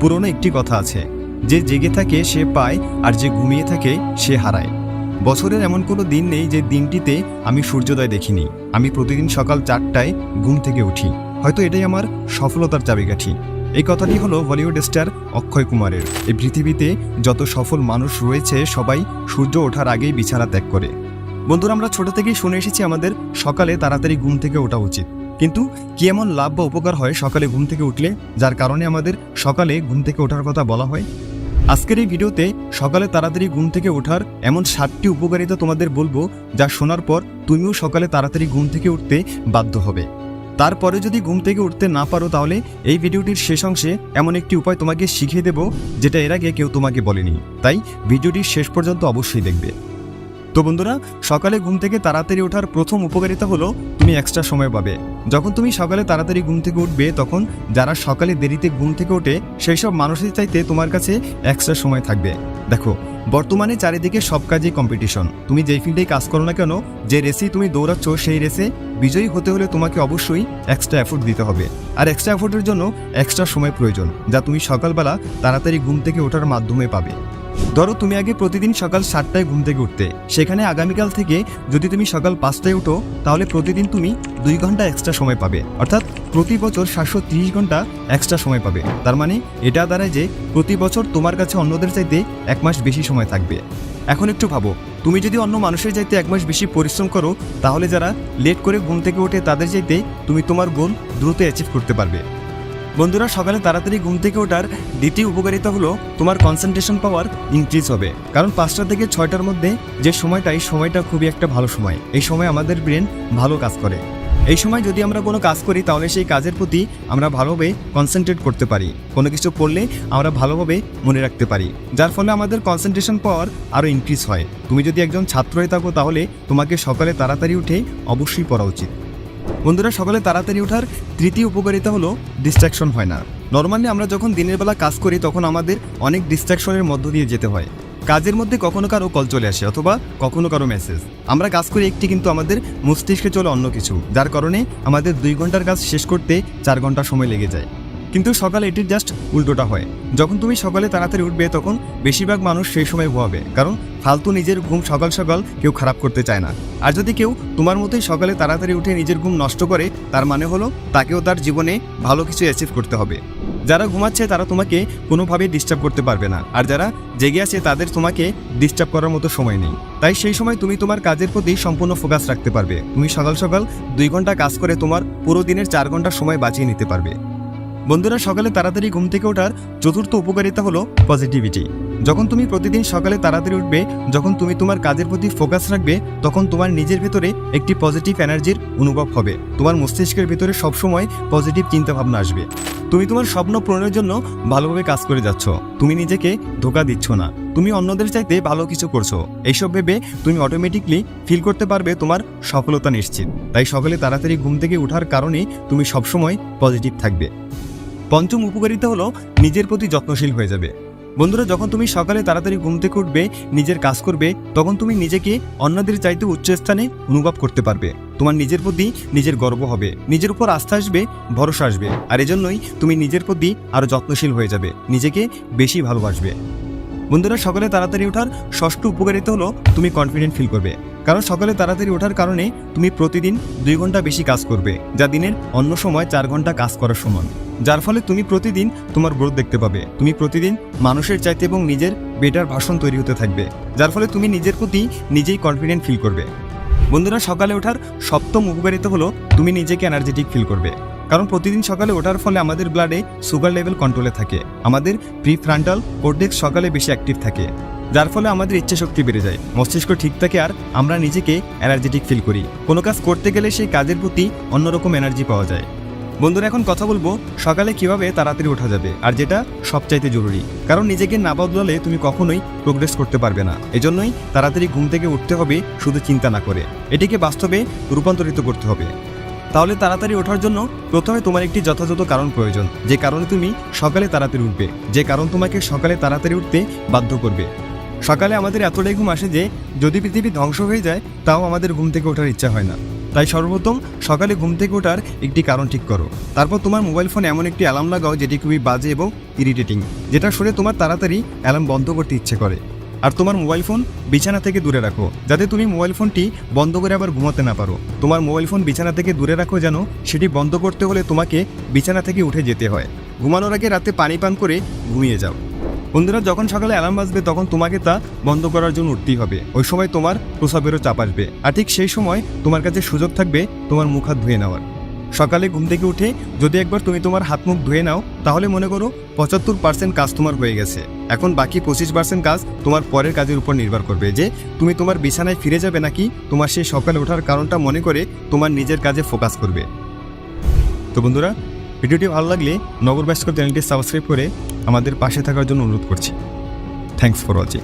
পুরনো একটি কথা আছে, যে জেগে থাকে সে পায়, আর যে ঘুমিয়ে থাকে সে হারায়। বছরের এমন কোনো দিন নেই যে দিনটিতে আমি সূর্যোদয় দেখিনি। আমি প্রতিদিন সকাল 4টায় ঘুম থেকে উঠি। হয়তো এটাই আমার সফলতার চাবিকাঠি। এই কথাটি হলো বলিউড স্টার অক্ষয় কুমারের। এই পৃথিবীতে যত সফল মানুষ রয়েছে সবাই সূর্য ওঠার আগেই বিছানা ত্যাগ করে। বন্ধুরা, আমরা ছোট থেকেই শুনে এসেছি আমাদের সকালে তাড়াতাড়ি ঘুম থেকে ওঠা উচিত। কিন্তু কি এমন লাভ বা উপকার হয় সকালে ঘুম থেকে উঠলে, যার কারণে আমাদের সকালে ঘুম থেকে ওঠার কথা বলা হয়? আজকের এই ভিডিওতে সকালে তাড়াতাড়ি ঘুম থেকে ওঠার এমন 7টি উপকারিতা তোমাদের বলবো, যা শোনার পর তুমিও সকালে তাড়াতাড়ি ঘুম থেকে উঠতে বাধ্য হবে। তারপরে যদি ঘুম থেকে উঠতে না পারো, তাহলে এই ভিডিওটির শেষ অংশে এমন একটি উপায় তোমাকে শিখিয়ে দেব, যেটা এর আগে কেউ তোমাকে বলেনি। তাই ভিডিওটির শেষ পর্যন্ত অবশ্যই দেখবে। তো বন্ধুরা, সকালে ঘুম থেকে তাড়াতাড়ি ওঠার প্রথম উপকারিতা হলো তুমি এক্সট্রা সময় পাবে। যখন তুমি সকালে তাড়াতাড়ি ঘুম থেকে উঠবে, তখন যারা সকালে দেরিতে ঘুম থেকে ওঠে সেই সব মানুষের চাইতে তোমার কাছে এক্সট্রা সময় থাকবে। দেখো, বর্তমানে চারিদিকে সব কাজেই কম্পিটিশন। তুমি যেই ফিল্ডেই কাজ করো না কেন, যে রেসেই তুমি দৌড়াচ্ছ, সেই রেসে বিজয়ী হতে হলে তোমাকে অবশ্যই এক্সট্রা এফোর্ট দিতে হবে। আর এক্সট্রা এফোর্টের জন্য এক্সট্রা সময় প্রয়োজন, যা তুমি সকালবেলা তাড়াতাড়ি ঘুম থেকে ওঠার মাধ্যমে পাবে। ধরো, তুমি আগে প্রতিদিন সকাল 7টায় ঘুম থেকে উঠতে, সেখানে আগামীকাল থেকে যদি তুমি সকাল 5টায় উঠো, তাহলে প্রতিদিন তুমি 2 ঘন্টা এক্সট্রা সময় পাবে। অর্থাৎ প্রতি বছর 730 ঘন্টা এক্সট্রা সময় পাবে। তার মানে এটা দাঁড়ায় যে প্রতি বছর তোমার কাছে অন্যদের চাইতে 1 মাস বেশি সময় থাকবে। এখন একটু ভাবো, তুমি যদি অন্য মানুষের চাইতে 1 মাস বেশি পরিশ্রম করো, তাহলে যারা লেট করে ঘুম থেকে ওঠে তাদের চাইতে তুমি তোমার গোল দ্রুত অ্যাচিভ করতে পারবে। বন্ধুরা, সকালে তাড়াতাড়ি ঘুম থেকে ওঠার দ্বিতীয় উপকারিতা হলো তোমার কনসেন্ট্রেশন পাওয়ার ইনক্রিজ হবে। কারণ 5টা থেকে 6টার মধ্যে যে সময়টা খুবই একটা ভালো সময়। এই সময় আমাদের ব্রেন ভালো কাজ করে। এই সময় যদি আমরা কোনো কাজ করি, তাহলে সেই কাজের প্রতি আমরা ভালোভাবে কনসেন্ট্রেট করতে পারি। কোনো কিছু পড়লে আমরা ভালোভাবে মনে রাখতে পারি, যার ফলে আমাদের কনসেন্ট্রেশন পাওয়ার আরও ইনক্রিজ হয়। তুমি যদি একজন ছাত্র হয়ে থাকো, তাহলে তোমাকে সকালে তাড়াতাড়ি উঠে অবশ্যই পড়া উচিত। বন্ধুরা, সকালে তাড়াতাড়ি ওঠার তৃতীয় উপকারিতা হলো ডিস্ট্রাকশন হয় না। নর্মালি আমরা যখন দিনের বেলা কাজ করি, তখন আমাদের অনেক ডিস্ট্রাকশনের মধ্য দিয়ে যেতে হয়। কাজের মধ্যে কখনো কারো কল চলে আসে, অথবা কখনো কারো মেসেজ। আমরা কাজ করি একটি, কিন্তু আমাদের মস্তিষ্কে চলে অন্য কিছু, যার কারণে আমাদের 2 ঘন্টার কাজ শেষ করতে 4 ঘন্টা সময় লেগে যায়। কিন্তু সকালে এটির জাস্ট উল্টোটা হয়। যখন তুমি সকালে তাড়াতাড়ি উঠবে, তখন বেশিরভাগ মানুষ সেই সময় ঘুমাবে, কারণ ফালতু নিজের ঘুম সকাল সকাল কেউ খারাপ করতে চায় না। আর যদি কেউ তোমার মতোই সকালে তাড়াতাড়ি উঠে নিজের ঘুম নষ্ট করে, তার মানে হলো তাকেও তার জীবনে ভালো কিছু অ্যাচিভ করতে হবে। যারা ঘুমাচ্ছে তারা তোমাকে কোনোভাবেই ডিস্টার্ব করতে পারবে না, আর যারা জেগে আছে তাদের তোমাকে ডিস্টার্ব করার মতো সময় নেই। তাই সেই সময় তুমি তোমার কাজের প্রতি সম্পূর্ণ ফোকাস রাখতে পারবে। তুমি সকাল সকাল 2 ঘন্টা কাজ করে তোমার পুরো দিনের 4 ঘন্টা সময় বাঁচিয়ে নিতে পারবে। বন্ধুরা, সকালে তাড়াতাড়ি ঘুম থেকে ওঠার চতুর্থ উপকারিতা হলো পজিটিভিটি। যখন তুমি প্রতিদিন সকালে তাড়াতাড়ি উঠবে, যখন তুমি তোমার কাজের প্রতি ফোকাস রাখবে, তখন তোমার নিজের ভেতরে একটি পজিটিভ এনার্জির অনুভব হবে। তোমার মস্তিষ্কের ভেতরে সবসময় পজিটিভ চিন্তাভাবনা আসবে। তুমি তোমার স্বপ্ন পূরণের জন্য ভালোভাবে কাজ করে যাচ্ছ। তুমি নিজেকে ধোঁকা দিচ্ছ না, তুমি অন্যদের চাইতে ভালো কিছু করছো। এইসব ভেবে তুমি অটোমেটিকলি ফিল করতে পারবে তোমার সফলতা নিশ্চিত। তাই সকালে তাড়াতাড়ি ঘুম থেকে ওঠার কারণে তুমি সবসময় পজিটিভ থাকবে। পঞ্চম উপকারিতা হলো নিজের প্রতি যত্নশীল হয়ে যাবে। বন্ধুরা, যখন তুমি সকালে তাড়াতাড়ি ঘুম থেকে উঠবে, নিজের কাজ করবে, তখন তুমি নিজেকে অন্যদের চাইতে উচ্চ স্থানে অনুভব করতে পারবে। তোমার নিজের প্রতি নিজের গর্ব হবে, নিজের উপর আস্থা আসবে, ভরসা আসবে। আর এজন্যই তুমি নিজের প্রতি আরও যত্নশীল হয়ে যাবে, নিজেকে বেশি ভালোবাসবে। বন্ধুরা, সকালে তাড়াতাড়ি ওঠার ষষ্ঠ উপকারিতা হলো তুমি কনফিডেন্ট ফিল করবে। কারণ সকালে তাড়াতাড়ি ওঠার কারণে তুমি প্রতিদিন 2 ঘন্টা বেশি কাজ করবে, যা দিনের অন্য সময় 4 ঘন্টা কাজ করার সমান। যার ফলে তুমি প্রতিদিন তোমার গ্রোথ দেখতে পাবে। তুমি প্রতিদিন মানুষের চাইতে এবং নিজের বেটার ভাষণ তৈরি হতে থাকবে, যার ফলে তুমি নিজের প্রতি নিজেই কনফিডেন্ট ফিল করবে। বন্ধুরা, সকালে ওঠার সপ্তম উপকারিতা হলো তুমি নিজেকে এনার্জেটিক ফিল করবে। কারণ প্রতিদিন সকালে ওঠার ফলে আমাদের ব্লাডে সুগার লেভেল কন্ট্রোলে থাকে। আমাদের প্রিফ্রন্টাল কর্টেক্স সকালে বেশি অ্যাক্টিভ থাকে, যার ফলে আমাদের ইচ্ছাশক্তি বেড়ে যায়, মস্তিষ্ক ঠিক থাকে, আর আমরা নিজেকে এনার্জেটিক ফিল করি। কোনো কাজ করতে গেলে সেই কাজের প্রতি অন্যরকম এনার্জি পাওয়া যায়। বন্ধুরা, এখন কথা বলবো সকালে কিভাবে তাড়াতাড়ি ওঠা যাবে, আর যেটা সবচাইতে জরুরি। কারণ নিজেকে না বদলালে তুমি কখনোই প্রোগ্রেস করতে পারবে না। এজন্যই তাড়াতাড়ি ঘুম থেকে উঠতে হবে, শুধু চিন্তা না করে। এটিকে বাস্তবে রূপান্তরিত করতে হবে। তাহলে তাড়াতাড়ি ওঠার জন্য প্রথমে তোমার একটি যথাযথ কারণ প্রয়োজন, যে কারণে তুমি সকালে তাড়াতাড়ি উঠবে, যে কারণ তোমাকে সকালে তাড়াতাড়ি উঠতে বাধ্য করবে। সকালে আমাদের এতটাই ঘুম আসে যে যদি পৃথিবী ধ্বংস হয়ে যায়, তাও আমাদের ঘুম থেকে ওঠার ইচ্ছা হয় না। তাই সর্বপ্রথম সকালে ঘুম থেকে ওঠার একটি কারণ ঠিক করো। তারপর তোমার মোবাইল ফোনে এমন একটি অ্যালার্ম লাগাও যেটি খুবই বাজে এবং ইরিটেটিং, যেটা শুনে তোমার তাড়াতাড়ি অ্যালার্ম বন্ধ করতে ইচ্ছে করে। আর তোমার মোবাইল ফোন বিছানা থেকে দূরে রাখো, যাতে তুমি মোবাইল ফোনটি বন্ধ করে আবার ঘুমাতে না পারো। তোমার মোবাইল ফোন বিছানা থেকে দূরে রাখো যেন সেটি বন্ধ করতে হলে তোমাকে বিছানা থেকে উঠে যেতে হয়। ঘুমানোর আগে রাতে পানি পান করে ঘুমিয়ে যাও। বন্ধুরা, যখন সকালে অ্যালার্ম বাজবে তখন তোমাকে তা বন্ধ করার জন্য উঠতেই হবে। ওই সময় তোমার প্রস্রাবেরও চাপ আসবে, আর ঠিক সেই সময় তোমার কাছে সুযোগ থাকবে তোমার মুখ হাত ধুয়ে নেওয়ার। সকালে ঘুম থেকে উঠে যদি একবার তুমি তোমার হাত মুখ ধুয়ে নাও, তাহলে মনে করো 75% কাজ তোমার হয়ে গেছে। এখন বাকি 25% কাজ তোমার পরের কাজের উপর নির্ভর করবে, যে তুমি তোমার বিছানায় ফিরে যাবে নাকি তোমার সেই সকালে ওঠার কারণটা মনে করে তোমার নিজের কাজে ফোকাস করবে। তো বন্ধুরা, ভিডিওটি ভালো লাগলে নগর বাইস্কোপ চ্যানেলটি সাবস্ক্রাইব করে আমাদের পাশে থাকার জন্য অনুরোধ করছি। Thanks for watching.